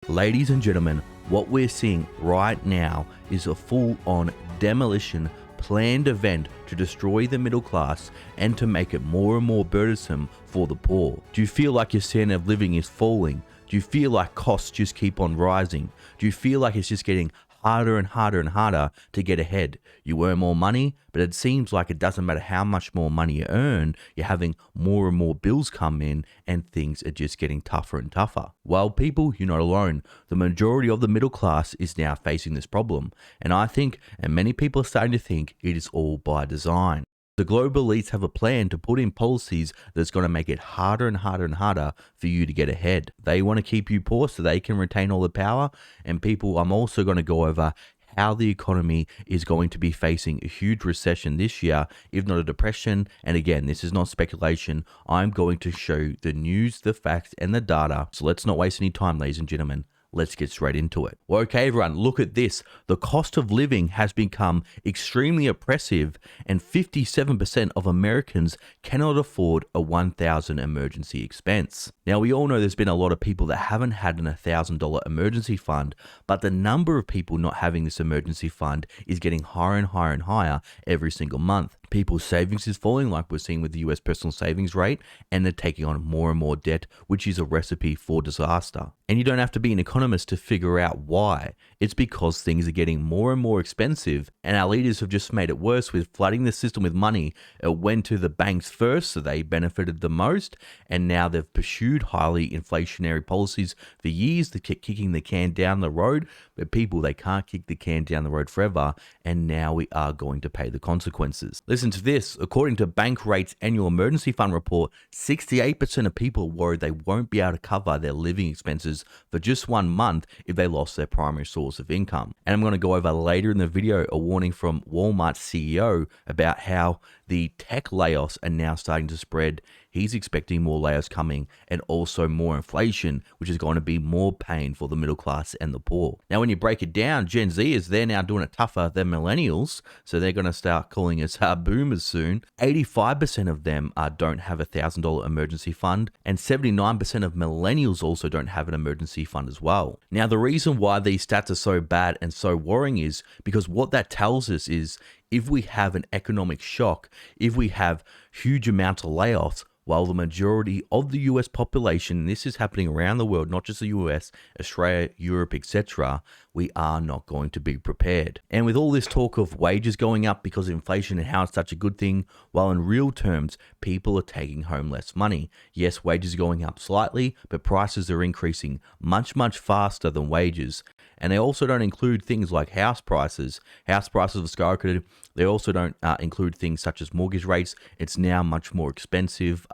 Ladies and gentlemen, what we're seeing right now is a full-on demolition planned event to destroy the middle class and to make it more and more burdensome for the poor. Do you feel like your standard of living is falling? Do you feel like costs just keep on rising? Do you feel like it's just getting harder and harder and harder to get ahead? You earn more money, but it seems like it doesn't matter how much more money you earn, you're having more and more bills come in and things are just getting tougher and tougher. Well, people, you're not alone. The majority of the middle class is now facing this problem. And I think, and many people are starting to think, it is all by design. The global elites have a plan to put in policies that's going to make it harder and harder and harder for you to get ahead. They want to keep you poor so they can retain all the power. And people, I'm also going to go over how the economy is going to be facing a huge recession this year, if not a depression. And again, this is not speculation. I'm going to show the news, the facts, and the data. So let's not waste any time, ladies and gentlemen. Let's get straight into it. Well, okay, everyone, look at this. The cost of living has become extremely oppressive, and 57% of Americans cannot afford a $1,000 emergency expense. Now, we all know there's been a lot of people that haven't had an $1,000 emergency fund, but the number of people not having this emergency fund is getting higher and higher and higher every single month. People's savings is falling, like we're seeing with the US personal savings rate, and they're taking on more and more debt, which is a recipe for disaster. And you don't have to be an economist to figure out why. It's because things are getting more and more expensive, and our leaders have just made it worse with flooding the system with money. It went to the banks first, so they benefited the most, and now they've pursued highly inflationary policies for years to keep kicking the can down the road. But people, they can't kick the can down the road forever, and now we are going to pay the consequences. Listen to this. According to Bankrate's annual emergency fund report, 68% of people worried they won't be able to cover their living expenses for just 1 month if they lost their primary source of income. And I'm going to go over later in the video a warning from Walmart's CEO about how the tech layoffs are now starting to spread. He's expecting more layoffs coming and also more inflation, which is going to be more pain for the middle class and the poor. Now, when you break it down, Gen Zers, they're now doing it tougher than millennials. So they're going to start calling us boomers soon. 85% of them don't have a $1,000 emergency fund, and 79% of millennials also don't have an emergency fund as well. Now, the reason why these stats are so bad and so worrying is because what that tells us is if we have an economic shock, if we have huge amounts of layoffs, while the majority of the US population, and this is happening around the world, not just the US, Australia, Europe, etc., we are not going to be prepared. And with all this talk of wages going up because of inflation and how it's such a good thing, while in real terms, people are taking home less money. Yes, wages are going up slightly, but prices are increasing much, much faster than wages. And they also don't include things like house prices. House prices have skyrocketed. They also don't include things such as mortgage rates. It's now much more expensive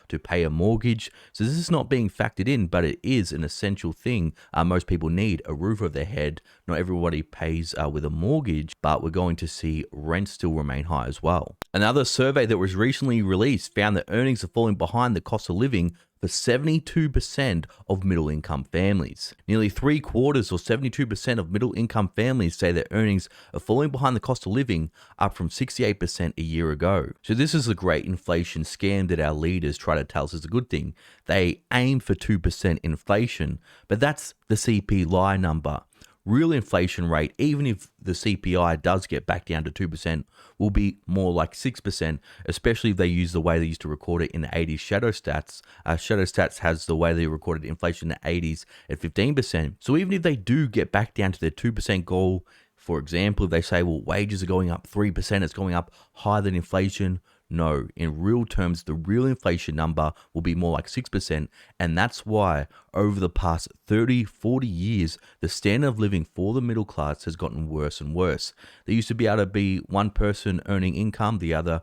to pay a mortgage. So this is not being factored in, but it is an essential thing. Most people need a roof over their head. Not everybody pays with a mortgage, but we're going to see rent still remain high as well. Another survey that was recently released found that earnings are falling behind the cost of living for 72% of middle-income families. Nearly 3/4 or 72% of middle-income families say their earnings are falling behind the cost of living, up from 68% a year ago. So this is a great inflation scam that our leaders try to tell us is a good thing. They aim for 2% inflation, but that's the CPI number. Real inflation rate, even if the CPI does get back down to 2%, will be more like 6%, especially if they use the way they used to record it in the 80s Shadow Stats. Shadow Stats has the way they recorded inflation in the 80s at 15%. So even if they do get back down to their 2% goal, for example, if they say, well, wages are going up 3%, it's going up higher than inflation. No, in real terms, the real inflation number will be more like 6%. And that's why over the past 30, 40 years, the standard of living for the middle class has gotten worse and worse. There used to be able to be one person earning income, the other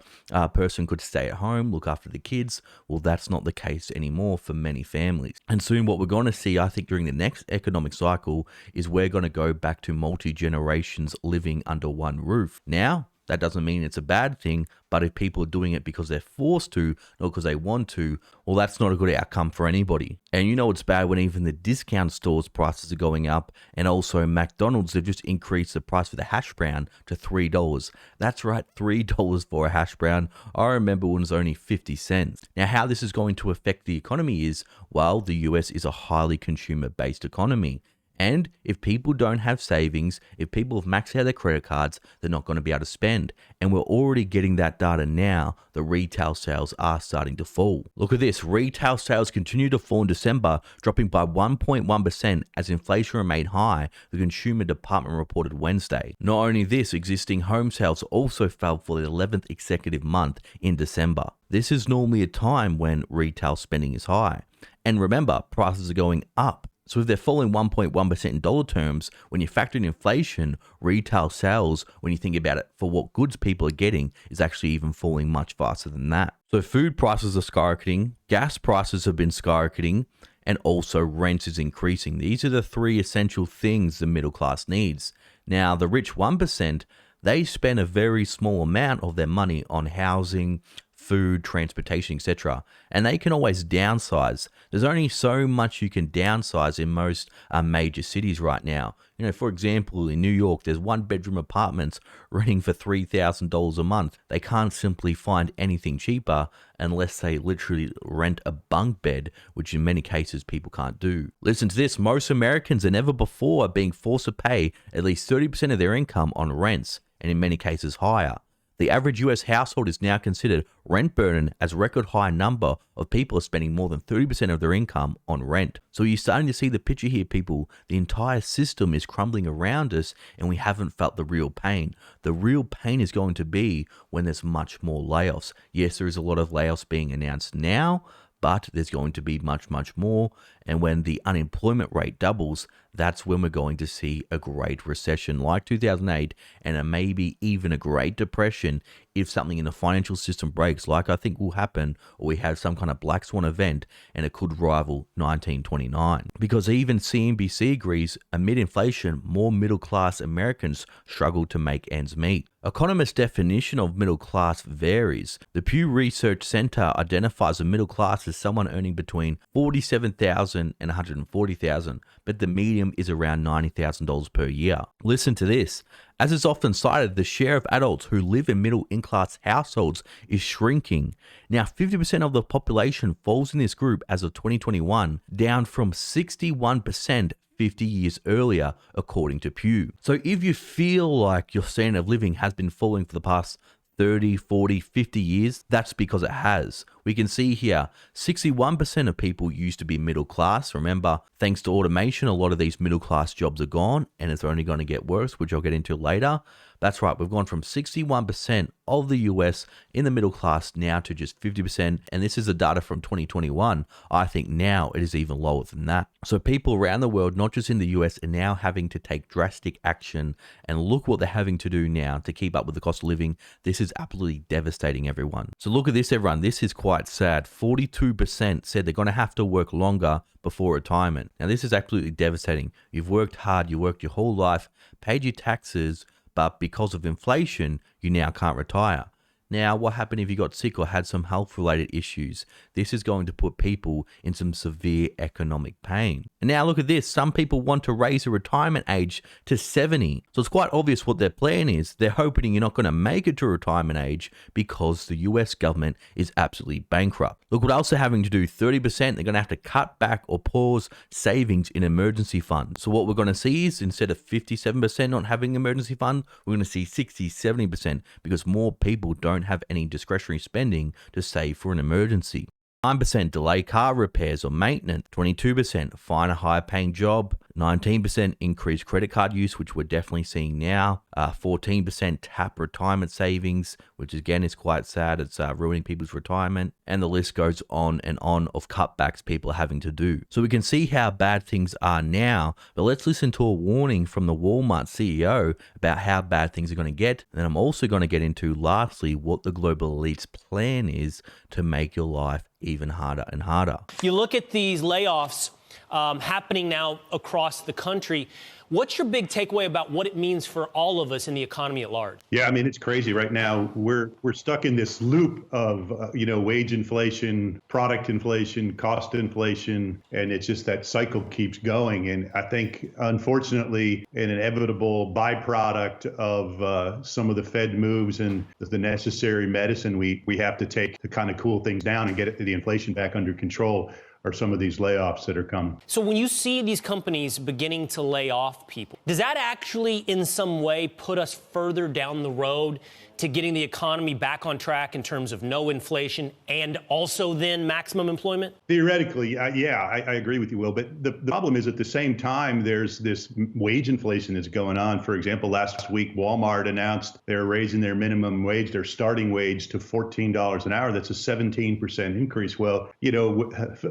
person could stay at home, look after the kids. Well, that's not the case anymore for many families. And soon what we're going to see, I think, during the next economic cycle is we're going to go back to multi-generations living under one roof. Now, that doesn't mean it's a bad thing, but if people are doing it because they're forced to, not because they want to, well, that's not a good outcome for anybody. And you know it's bad when even the discount stores' prices are going up, and also McDonald's, they've just increased the price for the hash brown to $3. That's right, $3 for a hash brown. I remember when it was only 50 cents. Now, how this is going to affect the economy is, well, the US is a highly consumer-based economy. And if people don't have savings, if people have maxed out their credit cards, they're not going to be able to spend. And we're already getting that data now. The retail sales are starting to fall. Look at this. Retail sales continue to fall in December, dropping by 1.1% as inflation remained high, the Consumer Department reported Wednesday. Not only this, existing home sales also fell for the 11th consecutive month in December. This is normally a time when retail spending is high. And remember, prices are going up. So if they're falling 1.1% in dollar terms, when you factor in inflation, retail sales, when you think about it for what goods people are getting, is actually even falling much faster than that. So food prices are skyrocketing, gas prices have been skyrocketing, and also rent is increasing. These are the three essential things the middle class needs. Now, the rich 1%, they spend a very small amount of their money on housing, food, transportation, etc. And they can always downsize. There's only so much you can downsize in most major cities right now. You know, for example, in New York, there's one-bedroom apartments renting for $3,000 a month. They can't simply find anything cheaper unless they literally rent a bunk bed, which in many cases people can't do. Listen to this. Most Americans than ever before are being forced to pay at least 30% of their income on rents, and in many cases higher. The average US household is now considered rent burden as a record high number of people are spending more than 30% of their income on rent. So you're starting to see the picture here, people. The entire system is crumbling around us and we haven't felt the real pain. The real pain is going to be when there's much more layoffs. Yes, there is a lot of layoffs being announced now, but there's going to be much, much more. And when the unemployment rate doubles, that's when we're going to see a great recession like 2008 and maybe even a Great Depression if something in the financial system breaks, like I think will happen, or we have some kind of black swan event and it could rival 1929. Because even CNBC agrees, amid inflation, more middle-class Americans struggle to make ends meet. Economists' definition of middle class varies. The Pew Research Center identifies a middle class as someone earning between $47,000 and $140,000, but the median is around $90,000 per year. Listen to this. As is often cited, the share of adults who live in middle-class households is shrinking. Now, 50% of the population falls in this group as of 2021, down from 61% 50 years earlier, according to Pew. So if you feel like your standard of living has been falling for the past 30, 40, 50 years, that's because it has. We can see here, 61% of people used to be middle class. Remember, thanks to automation, a lot of these middle class jobs are gone and it's only going to get worse, which I'll get into later. That's right, we've gone from 61% of the US in the middle class now to just 50%. And this is the data from 2021. I think now it is even lower than that. So people around the world, not just in the US, are now having to take drastic action. And look what they're having to do now to keep up with the cost of living. This is absolutely devastating, everyone. So look at this, everyone. This is quite sad. 42% said they're going to have to work longer before retirement. Now, this is absolutely devastating. You've worked hard, you worked your whole life, paid your taxes, but because of inflation, you now can't retire. Now, what happened if you got sick or had some health-related issues? This is going to put people in some severe economic pain. And now look at this. Some people want to raise the retirement age to 70. So it's quite obvious what their plan is. They're hoping you're not going to make it to retirement age because the US government is absolutely bankrupt. Look what else they're having to do. 30%, they're going to have to cut back or pause savings in emergency funds. So what we're going to see is instead of 57% not having an emergency fund, we're going to see 60, 70% because more people don't have any discretionary spending to save for an emergency. 9% delay car repairs or maintenance, 22% find a higher paying job, 19% increase credit card use, which we're definitely seeing now, 14% tap retirement savings, which again is quite sad. It's ruining people's retirement, and the list goes on and on of cutbacks people are having to do. So we can see how bad things are now, but let's listen to a warning from the Walmart CEO about how bad things are going to get. And I'm also going to get into, lastly, what the global elite's plan is to make your life even harder and harder. You look at these layoffs happening now across the country. What's your big takeaway about what it means for all of us in the economy at large? Yeah, I mean, it's crazy right now. We're stuck in this loop of, wage inflation, product inflation, cost inflation, and it's just that cycle keeps going. And I think, unfortunately, an inevitable byproduct of some of the Fed moves and the necessary medicine we have to take to kind of cool things down and get the inflation back under control are some of these layoffs that are coming. So when you see these companies beginning to lay off people, does that actually in some way put us further down the road to getting the economy back on track in terms of no inflation and also then maximum employment? Theoretically, yeah, I agree with you, Will. But the problem is at the same time, there's this wage inflation that's going on. For example, last week, Walmart announced they're raising their minimum wage, their starting wage to $14 an hour. That's a 17% increase. Well,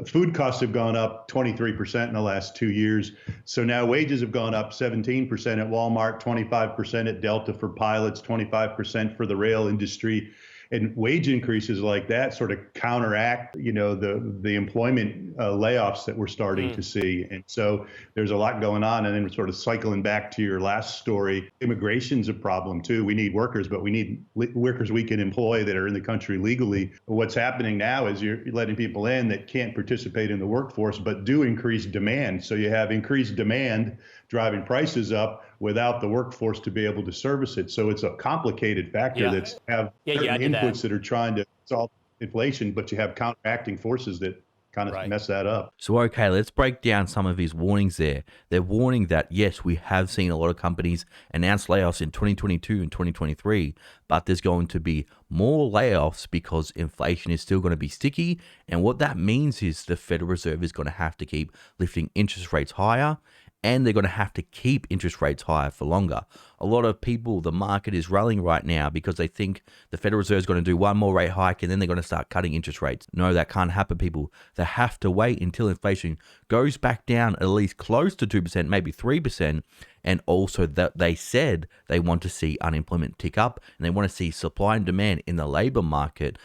food costs have gone up 23% in the last 2 years. So now wages have gone up 17% at Walmart, 25% at Delta for pilots, 25% for the rail industry. And wage increases like that sort of counteract, the employment layoffs that we're starting to see. And so there's a lot going on. And then sort of cycling back to your last story, immigration's a problem too. We need workers, but we need workers we can employ that are in the country legally. What's happening now is you're letting people in that can't participate in the workforce, but do increase demand. So you have increased demand driving prices up without the workforce to be able to service it. So it's a complicated factor that's have certain inputs that are trying to solve inflation, but you have counteracting forces that kind of mess that up. So, okay, let's break down some of his warnings there. They're warning that, yes, we have seen a lot of companies announce layoffs in 2022 and 2023, but there's going to be more layoffs because inflation is still going to be sticky. And what that means is the Federal Reserve is going to have to keep lifting interest rates higher, and they're going to have to keep interest rates higher for longer. A lot of people, the market is rallying right now because they think the Federal Reserve is going to do one more rate hike and then they're going to start cutting interest rates. No, that can't happen, people. They have to wait until inflation goes back down at least close to 2%, maybe 3%. And also that they said they want to see unemployment tick up and they want to see supply and demand in the labor market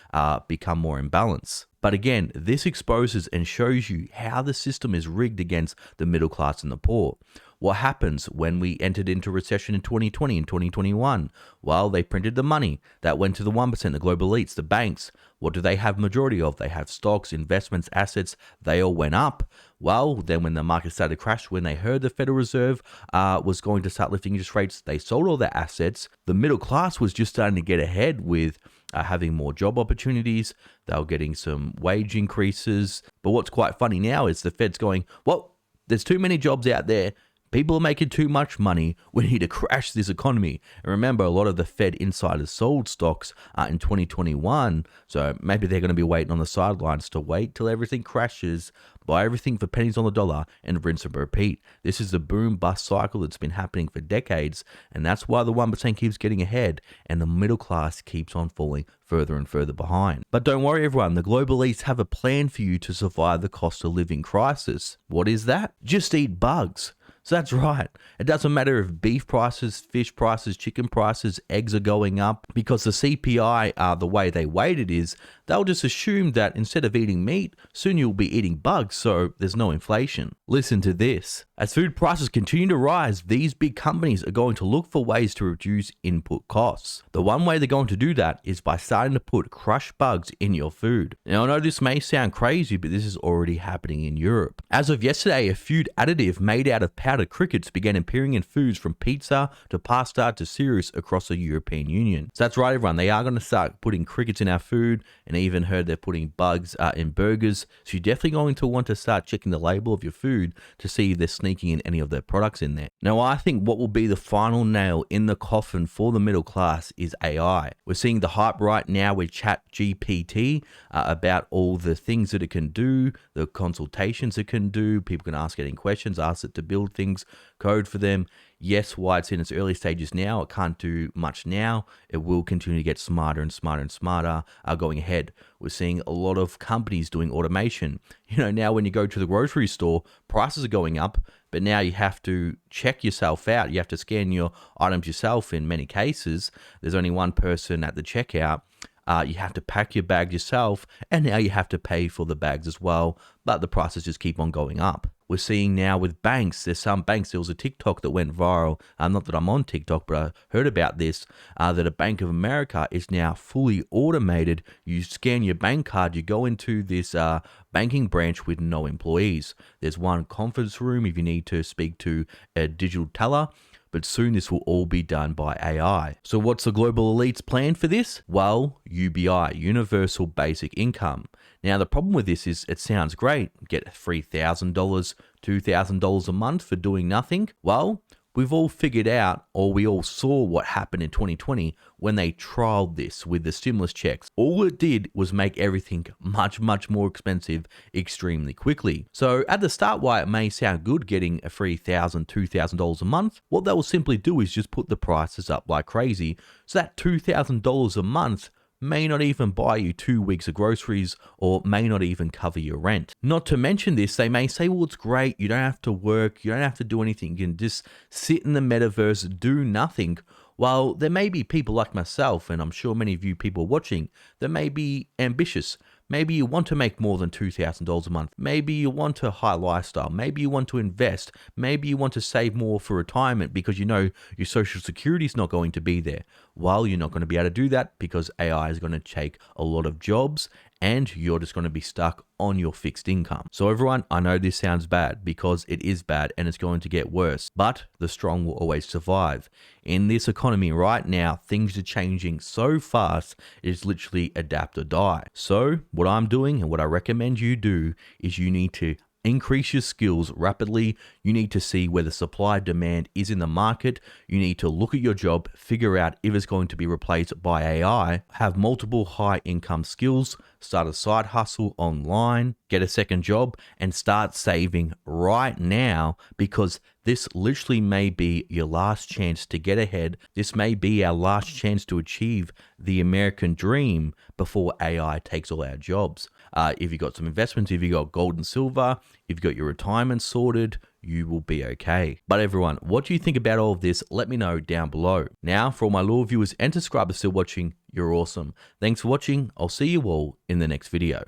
become more in balance. But again, this exposes and shows you how the system is rigged against the middle class and the poor. What happens when we entered into recession in 2020 and 2021? Well, they printed the money. That went to the 1%, the global elites, the banks. What do they have majority of? They have stocks, investments, assets. They all went up. Well, then when the market started to crash, when they heard the Federal Reserve was going to start lifting interest rates, they sold all their assets. The middle class was just starting to get ahead with having more job opportunities. They were getting some wage increases. But what's quite funny now is the Fed's going, well, there's too many jobs out there. People are making too much money. We need to crash this economy. And remember, a lot of the Fed insiders sold stocks in 2021. So maybe they're going to be waiting on the sidelines to wait till everything crashes, buy everything for pennies on the dollar, and rinse and repeat. This is the boom-bust cycle that's been happening for decades. And that's why the 1% keeps getting ahead and the middle class keeps on falling further and further behind. But don't worry, everyone. The global elites have a plan for you to survive the cost of living crisis. What is that? Just eat bugs. So that's right. It doesn't matter if beef prices, fish prices, chicken prices, eggs are going up, because the CPI, the way they weight it is, they'll just assume that instead of eating meat, soon you'll be eating bugs, so there's no inflation. Listen to this. As food prices continue to rise, these big companies are going to look for ways to reduce input costs. The one way they're going to do that is by starting to put crushed bugs in your food. Now, I know this may sound crazy, but this is already happening in Europe. As of yesterday, a food additive made out of powdered crickets began appearing in foods from pizza to pasta to cereals across the European Union. So that's right, everyone. They are going to start putting crickets in our food, and I even heard they're putting bugs in burgers. So you're definitely going to want to start checking the label of your food to see if they're sneaking in any of their products in there. Now, I think what will be the final nail in the coffin for the middle class is AI. We're seeing the hype right now with ChatGPT about all the things that it can do, the consultations it can do. People can ask it any questions, ask it to build things, code for them. Yes, while it's in its early stages now, it can't do much now. It will continue to get smarter and smarter and smarter going ahead. We're seeing a lot of companies doing automation. Now when you go to the grocery store, prices are going up, but now you have to check yourself out. You have to scan your items yourself in many cases. There's only one person at the checkout. You have to pack your bag yourself, and now you have to pay for the bags as well, but the prices just keep on going up. We're seeing now with banks, there's some banks, there was a TikTok that went viral, not that I'm on TikTok, but I heard about this, that a Bank of America is now fully automated. You scan your bank card, you go into this banking branch with no employees. There's one conference room if you need to speak to a digital teller, but soon this will all be done by AI. So what's the global elite's plan for this? Well, UBI, Universal Basic Income. Now, the problem with this is it sounds great. Get $3,000, $2,000 a month for doing nothing. Well, we've all figured out, or we all saw what happened in 2020 when they trialed this with the stimulus checks. All it did was make everything much, much more expensive extremely quickly. So at the start, while it may sound good getting a free $1,000, $2,000 a month, what they will simply do is just put the prices up like crazy. So that $2,000 a month may not even buy you 2 weeks of groceries or may not even cover your rent. Not to mention this, they may say, well, it's great. You don't have to work. You don't have to do anything. You can just sit in the metaverse, do nothing. While there may be people like myself, and I'm sure many of you people watching, that may be ambitious. Maybe you want to make more than $2,000 a month. Maybe you want a high lifestyle. Maybe you want to invest. Maybe you want to save more for retirement because you know your social security is not going to be there. Well, you're not going to be able to do that because AI is going to take a lot of jobs and you're just going to be stuck on your fixed income. So everyone, I know this sounds bad because it is bad and it's going to get worse, but the strong will always survive. In this economy right now, things are changing so fast, it's literally adapt or die. So what I'm doing and what I recommend you do is you need to increase your skills rapidly. You need to see where the supply demand is in the market. You need to look at your job, figure out if it's going to be replaced by AI, have multiple high income skills, start a side hustle online, get a second job, and start saving right now because this literally may be your last chance to get ahead. This may be our last chance to achieve the American dream before AI takes all our jobs. If you got some investments, if you got gold and silver, if you got your retirement sorted, you will be okay. But everyone, what do you think about all of this? Let me know down below. Now, for all my loyal viewers and subscribers still watching, you're awesome. Thanks for watching. I'll see you all in the next video.